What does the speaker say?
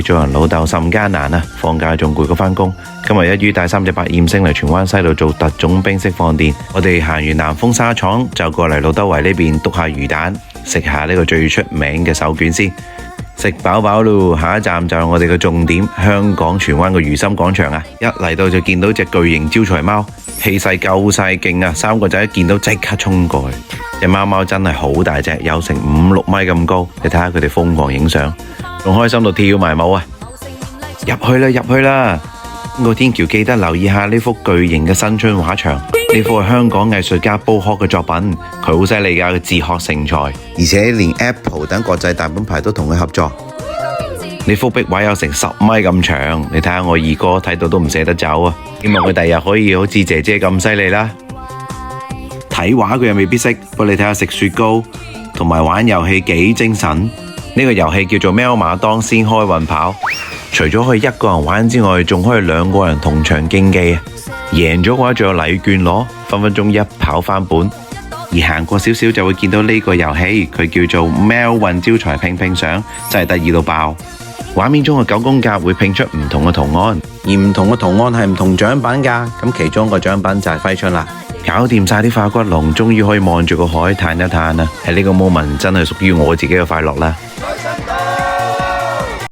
做人老豆甚艱難啊！放假仲攰過返工。今日一於帶3隻百厭星嚟荃灣西路做特種兵釋放電。我哋行完南豐紗廠就過嚟路德圍呢邊篤下魚蛋，食下呢個最出名嘅手卷先。食飽飽咯，下一站就係我哋嘅重點——香港荃灣嘅如心廣場啊！一嚟到就見到隻巨型招財貓，氣勢夠晒勁啊！3個仔一見到即刻衝過去。隻貓貓真係好大隻，有成5、6米咁高。你睇下佢哋瘋狂影相，仲開心到跳埋舞啊！入去啦，入去啦！經過天橋記得留意下呢幅巨型嘅新春畫牆，呢幅係香港藝術家包學嘅作品，佢好犀利㗎，佢自學成才，而且連 Apple 等國際大品牌都同佢合作。呢幅壁畫有成10米咁長，你睇下我二哥睇到都唔捨得走啊！希望佢第日可以好似姐姐咁犀利啦。睇畫佢又未必識，不過你睇下食雪糕同埋玩遊戲幾精神。呢個遊戲叫做喵馬當先開運跑，除咗可以一個人玩之外，仲可以2個人同場競技啊！贏咗嘅話仲有禮券攞，分分鐘一跑翻本。而行過少少就會見到呢個遊戲，佢叫做喵運招財拼拼相，真係得意到爆。畫面中嘅9宮格會拼出唔同嘅圖案，而唔同嘅圖案係唔同獎品㗎。咁其中一個獎品就係揮春啦。搞掂晒啲化骨龍，終於可以望住個海嘆一嘆啦！喺呢個 moment 真係屬於我自己嘅快樂啦〜